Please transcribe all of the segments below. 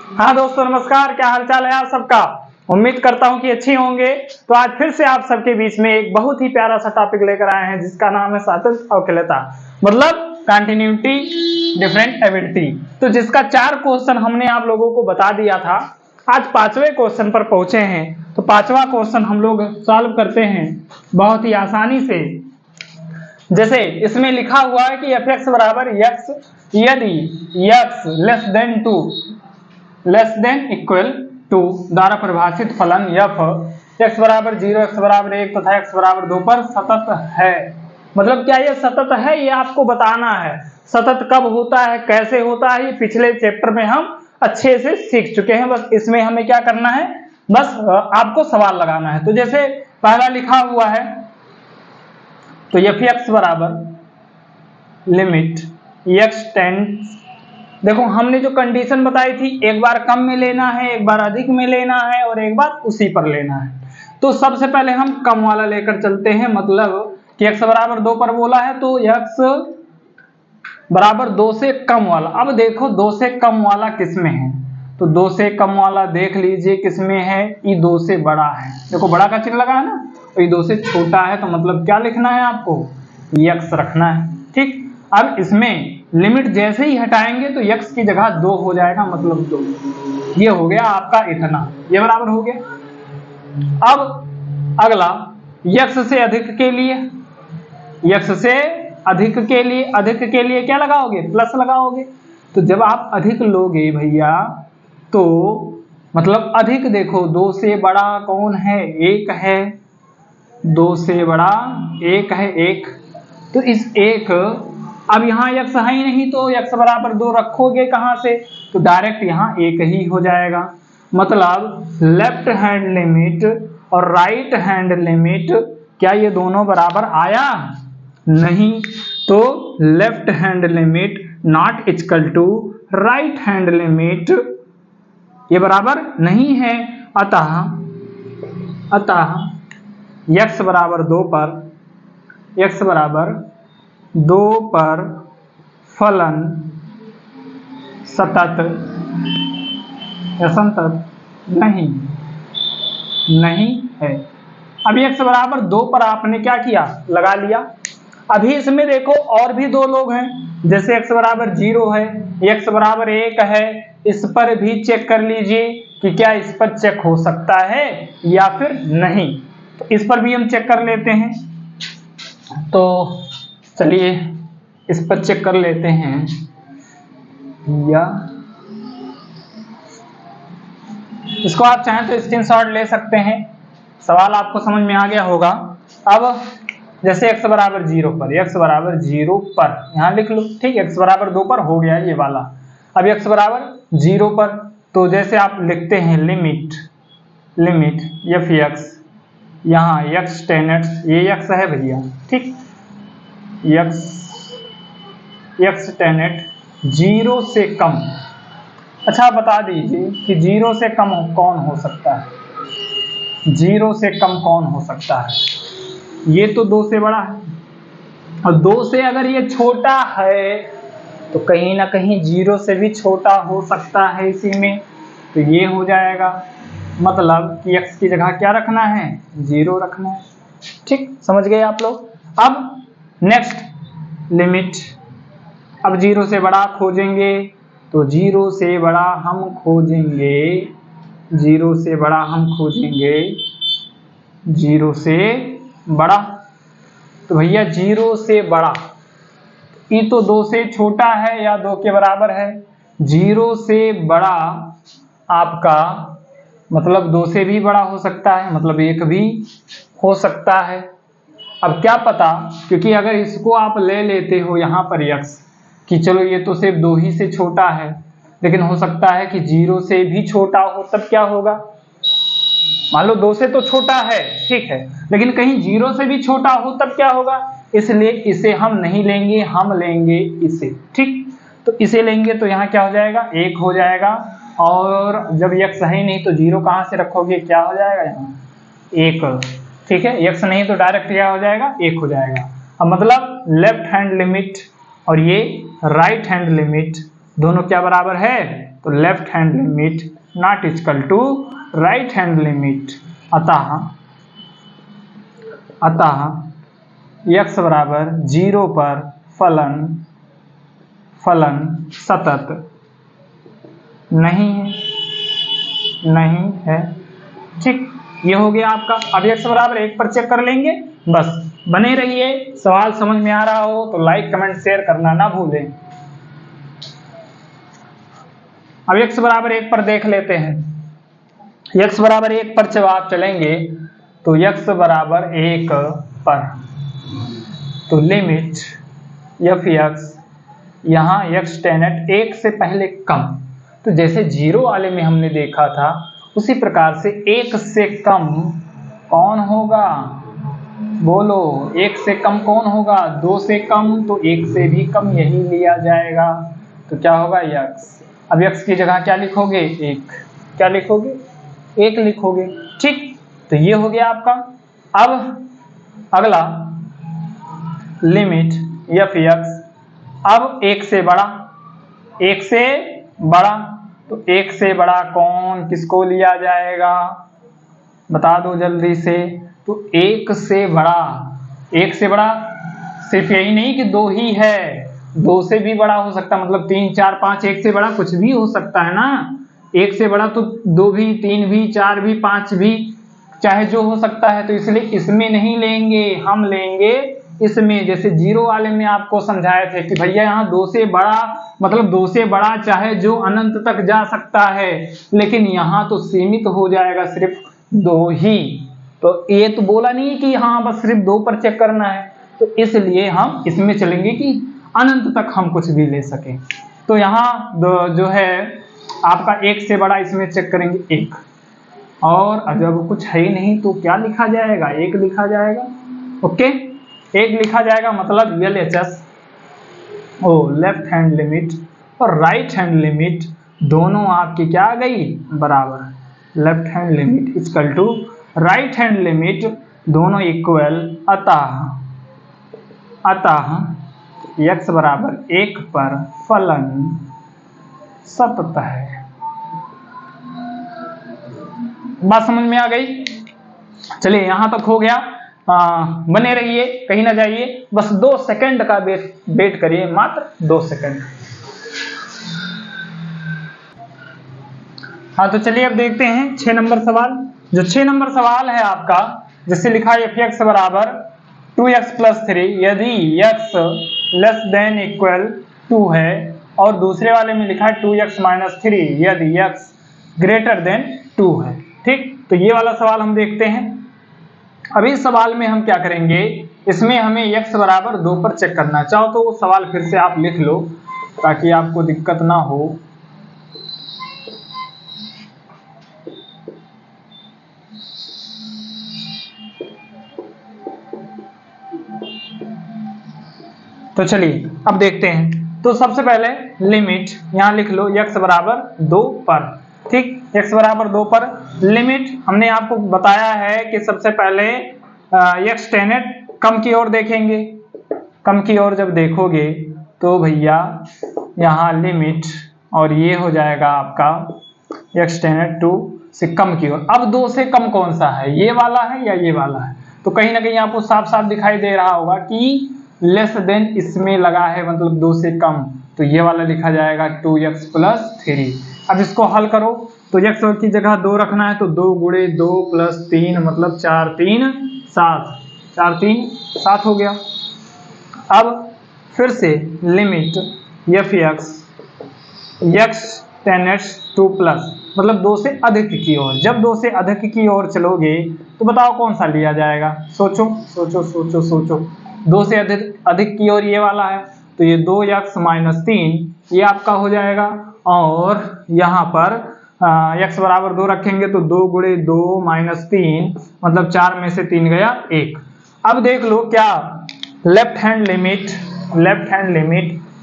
हाँ दोस्तों नमस्कार, क्या हाल चाल है आप सबका। उम्मीद करता हूँ कि अच्छे होंगे। तो आज फिर से आप सबके बीच में एक बहुत ही प्यारा सा टॉपिक लेकर आए हैं जिसका नाम है सातत्य अवकलता, मतलब कंटिन्यूटी डिफरेंट एबिलिटी। तो जिसका 4 क्वेश्चन हमने आप लोगों को बता दिया था, आज 5वें क्वेश्चन पर पहुंचे हैं। तो 5वां क्वेश्चन हम लोग सॉल्व करते हैं बहुत ही आसानी से। जैसे इसमें लिखा हुआ है कि f(x) बराबर x यदि x less than equal to द्वारा परिभाषित फलन f x बराबर 0, x बराबर 1 तथा x बराबर 2 पर सतत है। मतलब क्या ये सतत है, ये आपको बताना है। सतत कब होता है, कैसे होता है, ये पिछले चैप्टर में हम अच्छे से सीख चुके हैं। बस इसमें हमें क्या करना है, बस आपको सवाल लगाना है। तो जैसे पहला लिखा हुआ है, तो f(x) बराबर लिमिट x टेंड्स, देखो हमने जो कंडीशन बताई थी, एक बार कम में लेना है, एक बार अधिक में लेना है और एक बार उसी पर लेना है। तो सबसे पहले हम कम वाला लेकर चलते हैं, मतलब कि x बराबर 2 पर बोला है तो x बराबर 2 से कम वाला। अब देखो 2 से कम वाला किस में है, तो 2 से कम वाला देख लीजिए किस में है, ये 2 से बड़ा है। देखो बड़ा का चिन्ह लगा है ना, तो ये 2 से छोटा है, तो मतलब क्या लिखना है आपको, x रखना है। ठीक, अब इसमें लिमिट जैसे ही हटाएंगे तो x की जगह 2 हो जाएगा, मतलब 2। ये हो गया आपका इतना, ये बराबर हो गया। अब अगला x से अधिक के लिए, x से अधिक के लिए क्या लगाओगे, प्लस लगाओगे। तो जब आप अधिक लोगे भैया, तो मतलब अधिक देखो 2 से बड़ा कौन है, 1 है। 2 से बड़ा 1 है, 1। तो इस 1, अब यहाँ x है ही नहीं तो x बराबर 2 रखोगे कहाँ से, तो डायरेक्ट यहाँ 1 ही हो जाएगा। मतलब लेफ्ट हैंड लिमिट और राइट हैंड लिमिट, क्या ये दोनों बराबर आया, नहीं। तो left hand limit not equal to right hand limit, ये बराबर नहीं है। अतः x बराबर 2 पर, x बराबर 2 पर फलन सतत या संतत नहीं है। अभी x बराबर 2 पर आपने क्या किया, लगा लिया। अभी इसमें देखो और भी 2 लोग हैं, जैसे x बराबर 0 है, x बराबर 1 है, इस पर भी चेक कर लीजिए कि क्या इस पर चेक हो सकता है या फिर नहीं। तो इस पर भी हम चेक कर लेते हैं। तो चलिए इस पर चेक कर लेते हैं, या इसको आप चाहें तो स्क्रीनशॉट ले सकते हैं। सवाल आपको समझ में आ गया होगा। अब जैसे x बराबर 0 पर, x बराबर 0 पर यहाँ लिख लो, ठीक। x बराबर 2 पर हो गया ये वाला। अब x बराबर 0 पर, तो जैसे आप लिखते हैं लिमिट f(x), यहाँ x टेंड्स, ये x है भैया, ठीक। x टेंड्स 0 से कम। अच्छा बता दीजिए कि 0 से कम कौन हो सकता है, 0 से कम कौन हो सकता है। ये तो 2 से बड़ा है, और 2 से अगर ये छोटा है तो कहीं ना कहीं 0 से भी छोटा हो सकता है इसी में, तो ये हो जाएगा। मतलब कि x की जगह क्या रखना है, 0 रखना है। ठीक, समझ गए आप लोग। अब नेक्स्ट लिमिट, अब 0 से बड़ा खोजेंगे, तो 0 से बड़ा हम खोजेंगे, 0 से बड़ा हम खोजेंगे, 0 से बड़ा। तो भैया 0 से बड़ा, ये तो 2 से छोटा है या 2 के बराबर है। 0 से बड़ा आपका मतलब 2 से भी बड़ा हो सकता है, मतलब 1 भी हो सकता है। अब क्या पता, क्योंकि अगर इसको आप ले लेते हो यहाँ पर x, कि चलो ये तो सिर्फ 2 ही से छोटा है, लेकिन हो सकता है कि 0 से भी छोटा हो, तब क्या होगा, मान लो 2 से तो छोटा है, ठीक है, लेकिन कहीं 0 से भी छोटा हो तब क्या होगा। इसलिए इसे हम नहीं लेंगे, हम लेंगे इसे, ठीक। तो इसे लेंगे तो यहाँ क्या हो जाएगा, 1 हो जाएगा। और जब x है ही नहीं तो 0 कहाँ से रखोगे, क्या हो जाएगा यहाँ 1, ठीक है। x नहीं तो डायरेक्ट क्या हो जाएगा, 1 हो जाएगा। अब मतलब लेफ्ट हैंड लिमिट और ये राइट हैंड लिमिट दोनों क्या बराबर है, तो left hand limit not equal to right hand limit. अतः x बराबर 0 पर फलन सतत नहीं है। ठीक, ये हो गया आपका। अब x बराबर 1 पर चेक कर लेंगे। बस बने रहिए, सवाल समझ में आ रहा हो तो लाइक कमेंट शेयर करना ना भूलें। अब x बराबर 1 पर देख लेते हैं। x बराबर 1 पर जब आप चलेंगे तो x बराबर 1 पर तो लिमिट f(x), यहाँ x टेनेट 1 से पहले कम, तो जैसे 0 वाले में हमने देखा था उसी प्रकार से 1 से कम कौन होगा, बोलो 1 से कम कौन होगा, 2 से कम, तो 1 से भी कम यही लिया जाएगा। तो क्या होगा x। अब x की जगह क्या लिखोगे, 1। क्या लिखोगे, 1 लिखोगे। ठीक, तो ये हो गया आपका। अब अगला लिमिट f(x), अब 1 से बड़ा, 1 से बड़ा, तो 1 से बड़ा कौन किसको लिया जाएगा, बता दो जल्दी से। तो 1 से बड़ा, 1 से बड़ा सिर्फ यही नहीं कि 2 ही है, 2 से भी बड़ा हो सकता है, मतलब 3 4 5, 1 से बड़ा कुछ भी हो सकता है ना। 1 से बड़ा तो 2 भी, 3 भी, 4 भी, 5 भी, चाहे जो हो सकता है। तो इसलिए इसमें नहीं लेंगे, हम लेंगे इसमें। जैसे 0 वाले में आपको समझाए थे कि भैया यहाँ 2 से बड़ा, मतलब 2 से बड़ा चाहे जो अनंत तक जा सकता है, लेकिन यहाँ तो सीमित हो जाएगा सिर्फ 2 ही। तो ये तो बोला नहीं कि हाँ बस सिर्फ 2 पर चेक करना है, तो इसलिए हम इसमें चलेंगे कि अनंत तक हम कुछ भी ले सकें। तो यहाँ जो है आपका 1 से बड़ा इसमें चेक करेंगे 1, और जब कुछ है ही नहीं तो क्या लिखा जाएगा, 1 लिखा जाएगा। ओके, 1 लिखा जाएगा, मतलब LHS लेफ्ट हैंड लिमिट और राइट हैंड लिमिट दोनों आपकी क्या आ गई, बराबर। Left hand limit equal to right hand limit, दोनों इक्वल। अतः x बराबर 1 पर फलन सतत है। बात समझ में आ गई। चलिए यहां तक हो गया। बने रहिए, कहीं ना जाइए, बस 2 सेकंड का वेट करिए, मात्र 2 सेकंड। हाँ तो चलिए अब देखते हैं 6 नंबर सवाल। जो 6 नंबर सवाल है आपका, जिससे लिखा है f(x) बराबर 2x + 3 यदि x लेस देन इक्वल 2 है, और दूसरे वाले में लिखा है 2x - 3 यदि x ग्रेटर देन 2 है। ठीक, तो ये वाला सवाल हम देखते हैं। अभी इस सवाल में हम क्या करेंगे, इसमें हमें x बराबर 2 पर चेक करना। चाहो तो वो सवाल फिर से आप लिख लो ताकि आपको दिक्कत ना हो। तो चलिए अब देखते हैं। तो सबसे पहले लिमिट यहाँ लिख लो, x बराबर 2 पर। ठीक, x बराबर 2 पर लिमिट हमने आपको बताया है कि सबसे पहले x टेनेट कम की ओर देखेंगे। कम की ओर जब देखोगे तो भैया यहाँ लिमिट, और ये हो जाएगा आपका x टेनेट 2 से कम की ओर। अब 2 से कम कौन सा है, ये वाला है या ये वाला है? तो कहीं ना कहीं आपको साफ साफ दिखाई दे रहा होगा कि लेस देन इसमें लगा है, मतलब 2 से कम, तो ये वाला लिखा जाएगा 2x + 3। अब इसको हल करो तो x की जगह 2 रखना है, तो 2 × 2 + 3 मतलब 4 3 7, 4 3 7 हो गया। अब फिर से limit f(x) x tenets 2 plus, मतलब 2 से अधिक की ओर। जब 2 से अधिक की ओर चलोगे तो बताओ कौन सा लिया जाएगा, सोचो सोचो सोचो सोचो। 2 से अधिक की ओर ये वाला है, तो ये 2x - 3 ये आपका हो जाएगा, और यहाँ पर x बराबर 2 रखेंगे तो 2 × 2 - 3 मतलब 4 में से 3 गया 1। अब देख लो क्या लेफ्ट हैंड लिमिट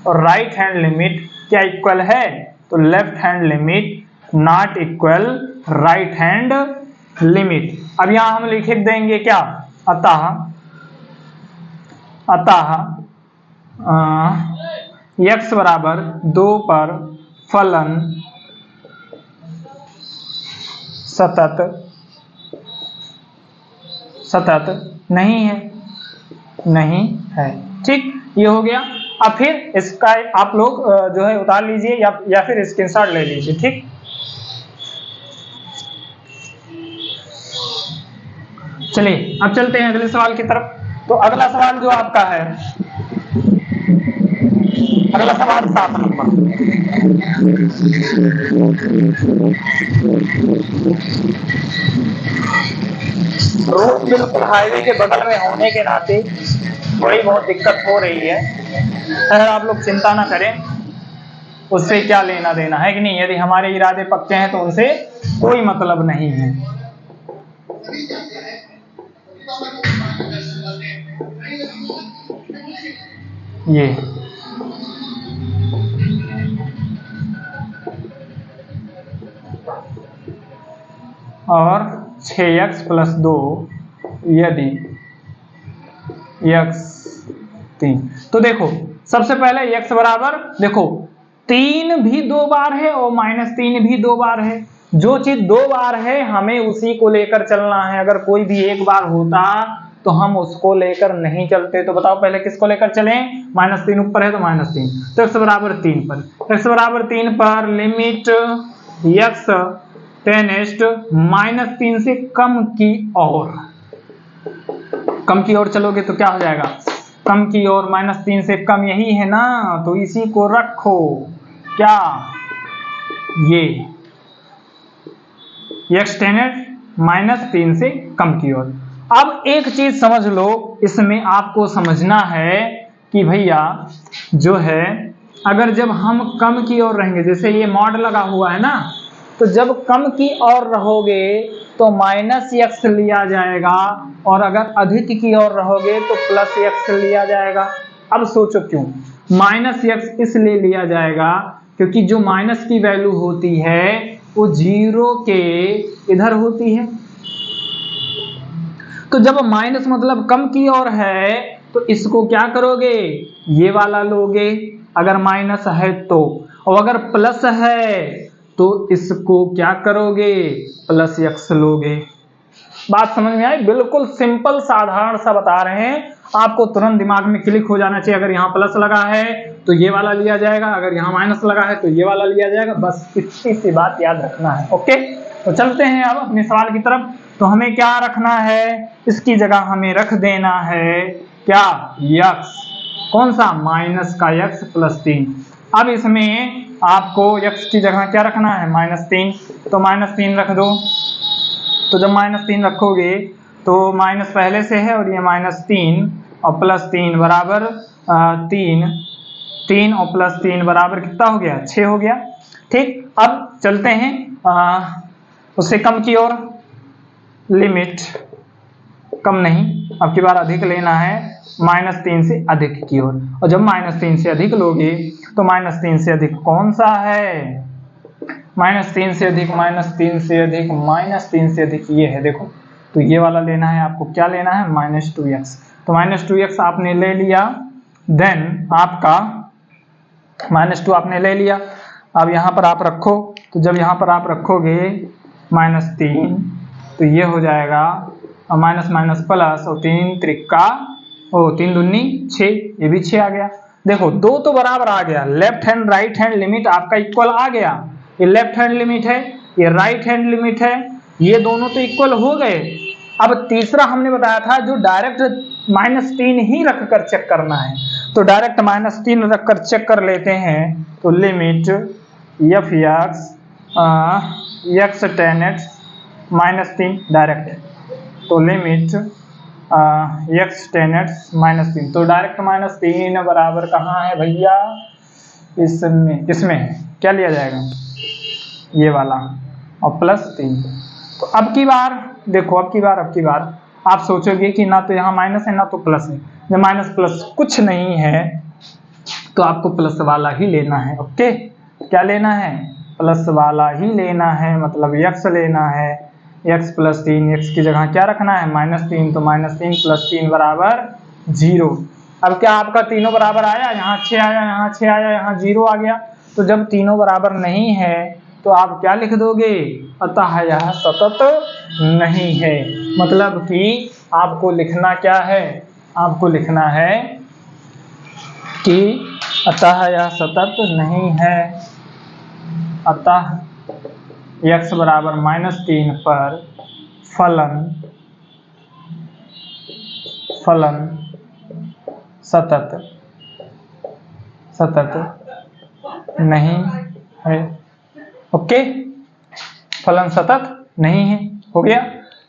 और राइट हैंड लिमिट क्या इक्वल है, तो left hand limit not equal right hand limit. अब यहाँ हम लिख देंगे क्या, अतः x बराबर 2 पर फलन सतत नहीं है। ठीक, ये हो गया। अब फिर इसका आप लोग जो है उतार लीजिए या फिर स्क्रीनशॉट ले लीजिए। ठीक, चलिए अब चलते हैं अगले सवाल की तरफ। तो अगला सवाल जो आपका है, अगला सवाल 7 नंबर। रोड बिल्कुल हाईवे के बगल में होने के नाते थोड़ी बहुत दिक्कत हो रही है। अगर आप लोग चिंता ना करें, उससे क्या लेना देना है कि नहीं। यदि हमारे इरादे पक्के हैं तो उनसे कोई मतलब नहीं है। ये और 6x + 2 यदि x 3। तो देखो सबसे पहले x बराबर, देखो 3 भी 2 बार है और -3 भी 2 बार है। जो चीज 2 बार है हमें उसी को लेकर चलना है। अगर कोई भी 1 बार होता तो हम उसको लेकर नहीं चलते। तो बताओ पहले किसको लेकर चलें। -3 ऊपर है तो -3, तो x बराबर 3 पर, x बराबर 3 पर लिमिट x टेंड्स -3 से कम की ओर चलोगे तो क्या हो जाएगा, कम की ओर। -3 से कम यही है ना, तो इसी को रखो। क्या ये x टेंड्स -3 से कम की ओर। अब एक चीज समझ लो, इसमें आपको समझना है कि भैया जो है अगर जब हम कम की ओर रहेंगे, जैसे ये मॉड लगा हुआ है ना, तो जब कम की ओर रहोगे तो -x लिया जाएगा और अगर अधिक की ओर रहोगे तो +x लिया जाएगा। अब सोचो क्यों -x इसलिए लिया जाएगा, क्योंकि जो माइनस की वैल्यू होती है वो 0 के इधर होती है। तो जब माइनस मतलब कम की ओर है तो इसको क्या करोगे, ये वाला लोगे अगर माइनस है तो, और अगर प्लस है तो इसको क्या करोगे, +x लोगे। बात समझ में आई। बिल्कुल सिंपल साधारण सा बता रहे हैं, आपको तुरंत दिमाग में क्लिक हो जाना चाहिए। अगर यहाँ प्लस लगा है तो ये वाला लिया जाएगा, अगर यहाँ माइनस लगा है तो ये वाला लिया जाएगा। बस इतनी सी बात याद रखना है। ओके, तो चलते हैं अब अपने सवाल की तरफ। तो हमें क्या रखना है, इसकी जगह हमें रख देना है क्या, x। कौन सा, माइनस का x +3। अब इसमें आपको x की जगह क्या रखना है, -3। तो -3 रख दो। तो जब -3 रखोगे तो माइनस पहले से है और ये -3 और +3 बराबर 3 और +3 बराबर कितना हो गया, 6 हो गया। ठीक, अब चलते हैं उससे कम की ओर। लिमिट कम नहीं, अब की बार अधिक लेना है, -3 से अधिक की ओर। और जब -3 से अधिक लोगे तो -3 से अधिक कौन सा है, -3 से अधिक, -3 से अधिक, -3 से अधिक ये है। देखो तो ये वाला लेना है आपको। क्या लेना है, -2x। तो -2x आपने ले लिया, देन आपका -2 आपने ले लिया। अब यहाँ पर आप रखो, तो जब यहाँ पर आप रखोगे -3 तो ये हो जाएगा और माइनस माइनस प्लस, और 3 त्रिका 3 दूनी 6, ये भी 6 आ गया। देखो 2 तो बराबर आ गया, left hand right hand limit आपका इक्वल आ गया। ये लेफ्ट हैंड लिमिट है, ये राइट हैंड लिमिट है, ये दोनों तो इक्वल हो गए। अब तीसरा हमने बताया था जो डायरेक्ट -3 ही रख कर चेक करना है, तो डायरेक्ट -3 रख कर चेक कर लेते हैं। तो लिमिट f(x) टेंड्स -3 डायरेक्ट, तो लिमिट x टेंड्स -3, तो डायरेक्ट -3 बराबर कहाँ है भैया, इसमें, किसमें है, क्या लिया जाएगा, ये वाला, और +3। तो अब की बार देखो, अब की बार आप सोचोगे कि ना तो यहाँ माइनस है ना तो प्लस है। जब माइनस प्लस कुछ नहीं है तो आपको प्लस वाला ही लेना है। ओके, क्या लेना है, प्लस वाला ही लेना है, मतलब x लेना है। x +3, x की जगह क्या रखना है, -3, तो -3 + 3 बराबर 0। अब क्या आपका तीनों बराबर आया, यहाँ 6 आया, यहाँ 6 आया, यहाँ 0 आ गया। तो जब तीनों बराबर नहीं है तो आप क्या लिख दोगे, अतः यह सतत नहीं है। मतलब कि आपको लिखना क्या है, आपको लिखना है कि अतः यह सतत नहीं है। अतः x बराबर -3 पर फलन सतत नहीं है। ओके, फलन सतत नहीं है, हो गया।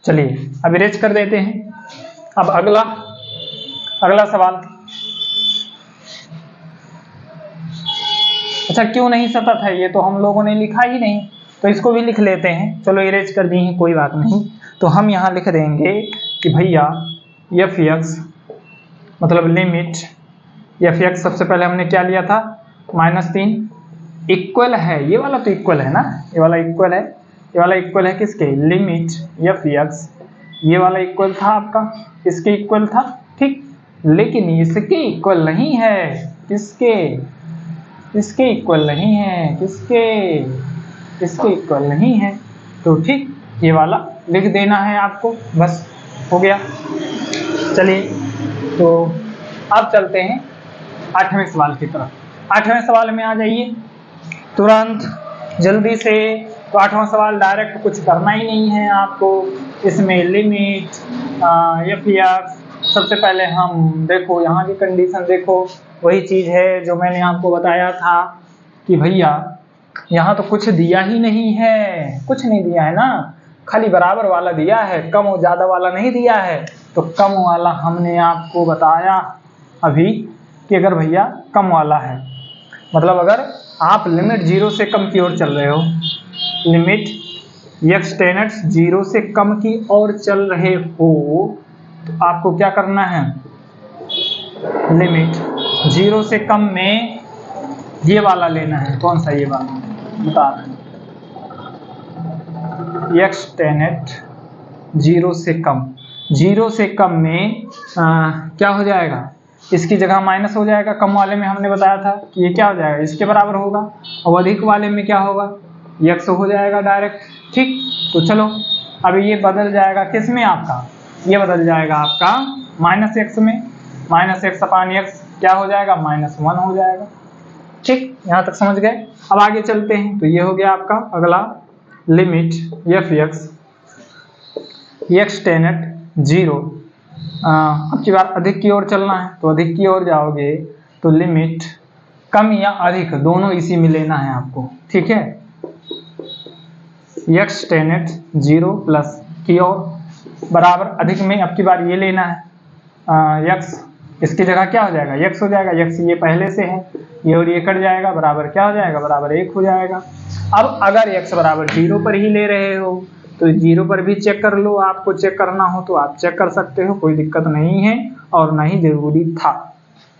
चलिए अब इरेज कर देते हैं। अब अगला सवाल। अच्छा, क्यों नहीं सतत है, ये तो हम लोगों ने लिखा ही नहीं, तो इसको भी लिख लेते हैं। चलो इरेज कर दी है, कोई बात नहीं। तो हम यहाँ लिख देंगे कि भैया f(x) मतलब लिमिट f(x) सबसे पहले हमने क्या लिया था, -3 इक्वल है, ये वाला तो इक्वल है ना, ये वाला इक्वल है, ये वाला इक्वल है किसके, लिमिट f(x), ये वाला इक्वल था आपका, इसके इक्वल था, ठीक। लेकिन इसके इक्वल नहीं है, किसके, इसके इक्वल नहीं है, किसके, इसके इक्वल नहीं है। तो ठीक, ये वाला लिख देना है आपको, बस हो गया। चलिए तो अब चलते हैं 8वें सवाल की तरफ। 8वें सवाल में आ जाइए तुरंत जल्दी से। तो 8वां सवाल डायरेक्ट कुछ करना ही नहीं है आपको, इसमें लिमिट f(x), सबसे पहले हम देखो यहाँ की कंडीशन देखो, वही चीज़ है जो मैंने आपको बताया था कि भैया यहाँ तो कुछ दिया ही नहीं है, कुछ नहीं दिया है ना, खाली बराबर वाला दिया है, कम और ज़्यादा वाला नहीं दिया है। तो कम वाला हमने आपको बताया अभी कि अगर भैया कम वाला है, मतलब अगर आप लिमिट 0 से कम की ओर चल रहे हो, लिमिट x टेंड 0 से कम की ओर चल रहे हो, तो आपको क्या करना है, लिमिट 0 से कम में ये वाला लेना है। कौन सा, ये वाला बता रहे हैं, x टेंड 0 से कम, 0 से कम में क्या हो जाएगा, इसकी जगह माइनस हो जाएगा। कम वाले में हमने बताया था कि ये क्या हो जाएगा, इसके बराबर होगा, और अधिक वाले में क्या होगा, x हो जाएगा डायरेक्ट, ठीक। तो चलो अब ये बदल जाएगा किस में, आपका ये बदल जाएगा आपका -x में, -x/x क्या हो जाएगा, -1 हो जाएगा, ठीक। यहाँ तक समझ गए। अब आगे चलते हैं। तो ये हो गया आपका अगला, लिमिट f(x) x टेंड 0, अब की बार अधिक की ओर चलना है, तो अधिक की ओर जाओगे तो लिमिट कम या अधिक दोनों इसी में लेना है आपको, ठीक है। x टेंड 0 प्लस की ओर बराबर अधिक में अब की बार ये लेना है, x इसकी जगह क्या हो जाएगा, x हो जाएगा, x ये पहले से है, ये और ये कट जाएगा, बराबर क्या हो जाएगा, बराबर 1 हो जाएगा। अब अगर x बराबर 0 पर ही ले रहे हो तो 0 पर भी चेक कर लो, आपको चेक करना हो तो आप चेक कर सकते हो, कोई दिक्कत नहीं है और ना ही जरूरी था,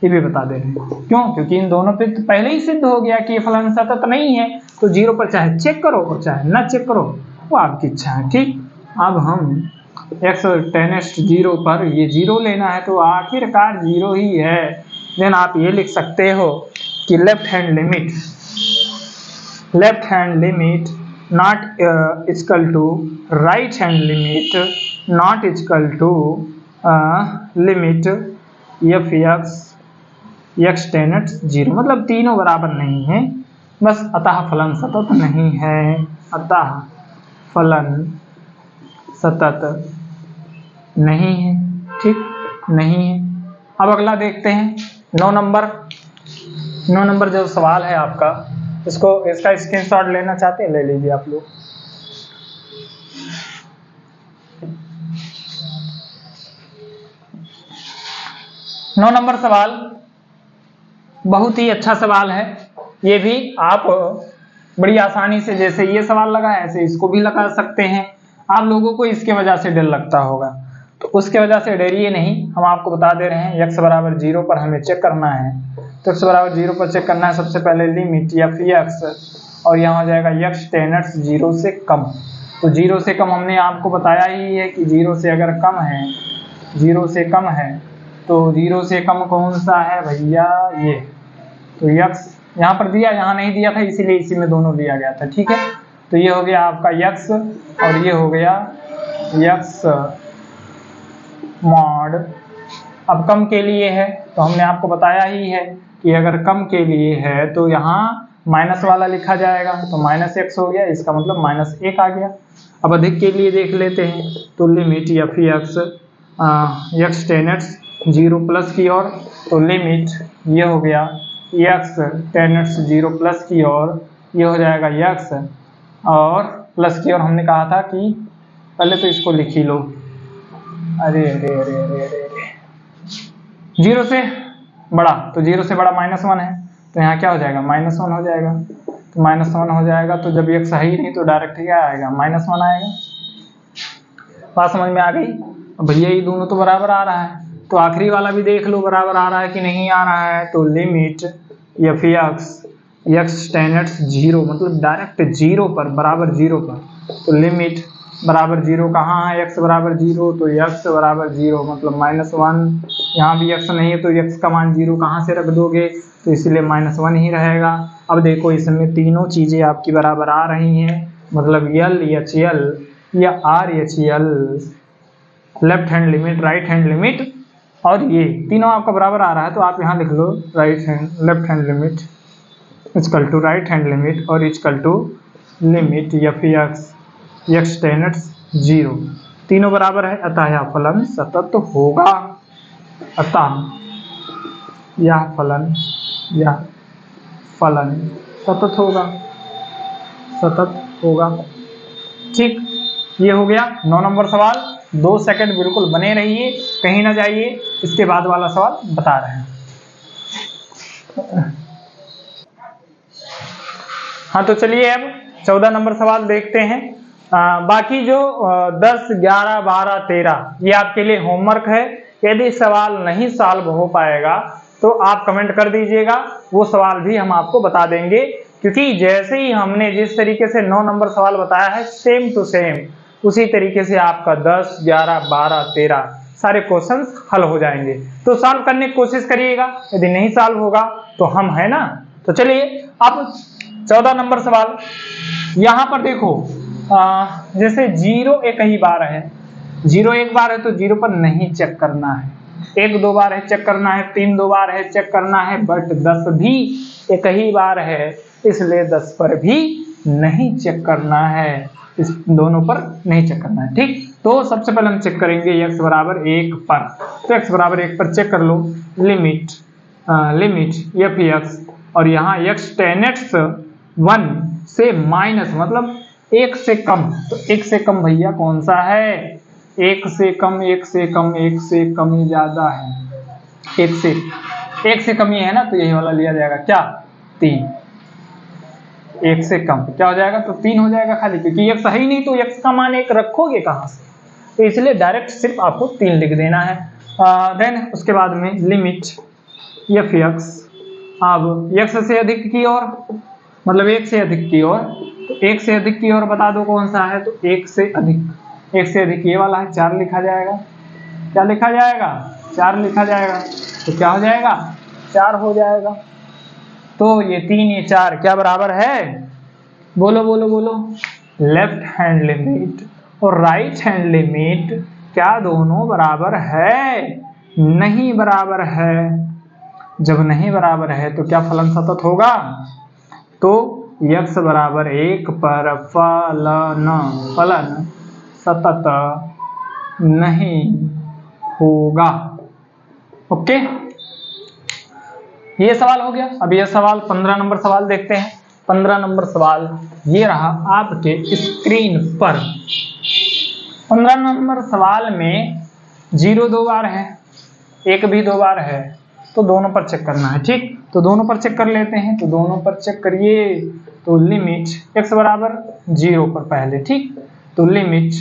ये भी बता दे रहे हैं। क्यों, क्योंकि इन दोनों पे तो पहले ही सिद्ध हो गया कि फलन सतत नहीं है, तो 0 पर चाहे चेक करो और चाहे ना चेक करो, वो आपकी इच्छा है, ठीक। अब हम x टेंड 0 पर ये 0 लेना है, तो आखिरकार 0 ही है। देन आप ये लिख सकते हो कि left hand limit not equal to right hand limit not equal to limit f(x) x tend 0, मतलब तीनों बराबर नहीं है, बस अतः फलन सतत नहीं है, अतः फलन सतत नहीं है, ठीक, नहीं है। अब अगला देखते हैं 9 नंबर जो सवाल है आपका, इसका स्क्रीनशॉट लेना चाहते हैं, ले लीजिए आप लोग। नौ नंबर सवाल बहुत ही अच्छा सवाल है, ये भी आप बड़ी आसानी से, जैसे ये सवाल लगा है ऐसे इसको भी लगा सकते हैं। आप लोगों को इसके वजह से डर लगता होगा, तो उसके वजह से डरिए नहीं, हम आपको बता दे रहे हैं। x बराबर 0 पर हमें चेक करना है, तो x बराबर 0 पर चेक करना है, सबसे पहले लिमिट f(x) और यहाँ हो जाएगा x टेंड 0 से कम। तो 0 से कम हमने आपको बताया ही है कि 0 से अगर कम है, 0 से कम है तो 0 से कम कौन सा है भैया, ये। तो x यहाँ पर दिया, यहाँ नहीं दिया था, इसीलिए इसी में दोनों दिया गया था, ठीक है। तो ये हो गया आपका x और ये हो गया x मॉड। अब कम के लिए है तो हमने आपको बताया ही है कि अगर कम के लिए है तो यहाँ माइनस वाला लिखा जाएगा, तो -x हो गया, इसका मतलब -1 आ गया। अब अधिक के लिए देख लेते हैं, तो limit f x tends x 0 plus की ओर, तो लिमिट ये हो गया x टेन x 0 प्लस की ओर, ये हो जाएगा x और प्लस की ओर हमने कहा था कि पहले तो इसको लिख ही लो। अरे अरे अरे अरे अरे 0 से बड़ा, तो 0 से बड़ा -1 है, तो यहाँ क्या हो जाएगा -1 हो जाएगा। तो -1 हो जाएगा, तो जब x है ही नहीं तो डायरेक्ट क्या आएगा, -1 आएगा। बात समझ में आ गई। भैया ये दोनों तो बराबर आ रहा है, तो आखिरी वाला भी देख लो बराबर आ रहा है कि नहीं आ रहा है। तो limit f x tends x 0 मतलब डायरेक्ट 0 पर, बराबर 0 पर, तो लिमिट बराबर 0 कहाँ है, x बराबर 0, तो x बराबर 0 मतलब -1। यहाँ भी x नहीं है तो x का मान 0 कहाँ से रख दोगे, तो इसलिए -1 ही रहेगा। अब देखो इसमें तीनों चीज़ें आपकी बराबर आ रही हैं, मतलब L एच एल या R H L, left hand limit, right hand limit, और ये तीनों आपका बराबर आ रहा है। तो आप यहाँ लिख लो left hand limit equal to right hand limit और equal to limit f x tends x 0, तीनों बराबर है, अतः यह फलन सतत होगा। अतः यह फलन सतत होगा। ठीक, ये हो गया 9 नंबर सवाल। 2 सेकंड बिल्कुल बने रहिए, कहीं ना जाइए, इसके बाद वाला सवाल बता रहे हैं। हाँ तो चलिए अब 14 नंबर सवाल देखते हैं। बाकी जो 10, 11, 12, 13 ये आपके लिए होमवर्क है। यदि सवाल नहीं सॉल्व हो पाएगा तो आप कमेंट कर दीजिएगा, वो सवाल भी हम आपको बता देंगे, क्योंकि जैसे ही हमने जिस तरीके से 9 नंबर सवाल बताया है सेम टू सेम उसी तरीके से आपका 10, 11, 12, 13 सारे क्वेश्चंस हल हो जाएंगे। तो सॉल्व करने की कोशिश करिएगा, यदि नहीं सॉल्व होगा तो हम है ना। तो चलिए अब 14 नंबर सवाल, यहाँ पर देखो जैसे 0 एक ही बार है, 0 एक बार है तो 0 पर नहीं चेक करना है, 1 2 बार है चेक करना है, 3 2 बार है चेक करना है, बट 10 भी एक ही बार है, इसलिए 10 पर भी नहीं चेक करना है, इस दोनों पर नहीं चेक करना है। ठीक, तो सबसे पहले हम चेक करेंगे x बराबर 1 पर, तो x बराबर 1 पर चेक कर लो, लिमिट f x और यहाँ x टेन x 1 से माइनस मतलब 1 से कम, तो 1 से कम भैया कौन सा है, 1 से कम, 1 से कम, 1 से कम ही ज्यादा है, 1 से कम ही है ना, तो यही वाला लिया जाएगा, क्या 3, 1 से कम क्या हो जाएगा, तो 3 हो जाएगा खाली, क्योंकि x है ही नहीं तो x का मान 1 रखोगे कहाँ से, तो इसलिए डायरेक्ट सिर्फ आपको 3 लिख देना है। देन उसके बाद में लिमिट f x, अब x से अधिक की ओर मतलब 1 से अधिक की ओर, तो 1 से अधिक की ओर बता दो कौन सा है, तो 1 से अधिक ये वाला है, 4 लिखा जाएगा, क्या लिखा जाएगा, 4 लिखा जाएगा, तो क्या हो जाएगा, 4 हो जाएगा। तो ये 3 ये 4 क्या बराबर है, बोलो बोलो बोलो, लेफ्ट हैंड लिमिट और राइट हैंड लिमिट क्या दोनों बराबर है, नहीं बराबर है। जब नहीं बराबर है तो क्या फलन सतत होगा, तो x बराबर 1 पर फलन सतत नहीं होगा। ओके, ये सवाल हो गया। अब ये सवाल 15 नंबर सवाल देखते हैं। 15 नंबर सवाल ये रहा आपके स्क्रीन पर। 15 नंबर सवाल में 0 2 बार है, 1 भी 2 बार है, तो दोनों पर चेक करना है। ठीक, तो दोनों पर चेक कर लेते हैं, तो दोनों पर चेक करिए। तो लिमिट x बराबर 0 पर पहले, ठीक, तो लिमिट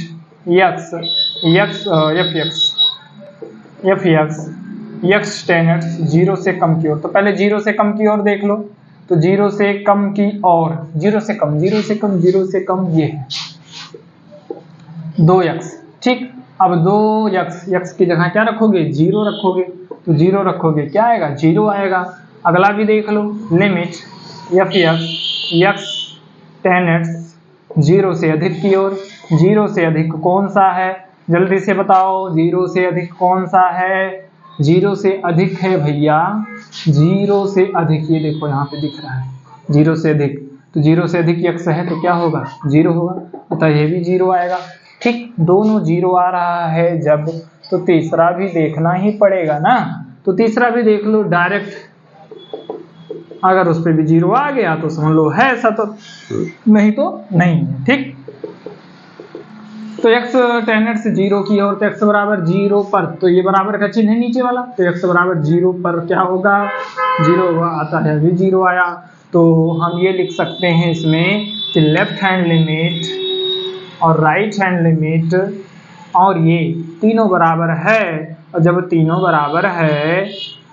x टेन x 0 से कम की ओर, तो पहले 0 से कम की ओर देख लो, तो 0 से कम की ओर, 0 से कम ये है 2x। ठीक, अब 2x, x की जगह क्या रखोगे, 0 रखोगे, तो 0 रखोगे क्या आएगा, 0 आएगा। अगला भी देख लो, limit f x tan x 0 से अधिक की ओर, 0 से अधिक कौन सा है, जल्दी से बताओ, 0 से अधिक कौन सा है, 0 से अधिक है भैया, 0 से अधिक, ये देखो यहाँ पे दिख रहा है 0 से अधिक, तो 0 से अधिक x है तो क्या होगा, 0 होगा, अतः ये भी 0 आएगा। ठीक, दोनों 0 आ रहा है जब, तो तीसरा भी देखना ही पड़ेगा ना, तो तीसरा भी देख लो डायरेक्ट, अगर उस पर भी 0 आ गया तो समझ लो है सतत, नहीं तो नहीं है। ठीक, तो x tan x 0 की ओर, तो x बराबर 0 पर, तो ये बराबर का चिन्ह है नीचे वाला, तो x बराबर 0 पर क्या होगा, 0 होगा, आता है अभी 0 आया। तो हम ये लिख सकते हैं इसमें कि लेफ्ट हैंड लिमिट और राइट हैंड लिमिट और ये तीनों बराबर है, और जब तीनों बराबर है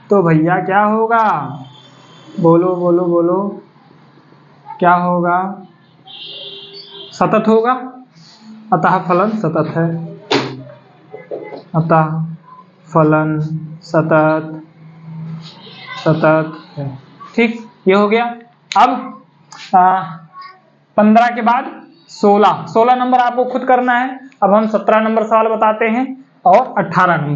तो भैया क्या होगा, बोलो बोलो बोलो, क्या होगा, सतत होगा, अतः फलन सतत है, अतः फलन सतत है। ठीक, ये हो गया। अब 15 के बाद 16 नंबर आपको खुद करना है। अब हम 17 नंबर सवाल बताते हैं और 18 नंबर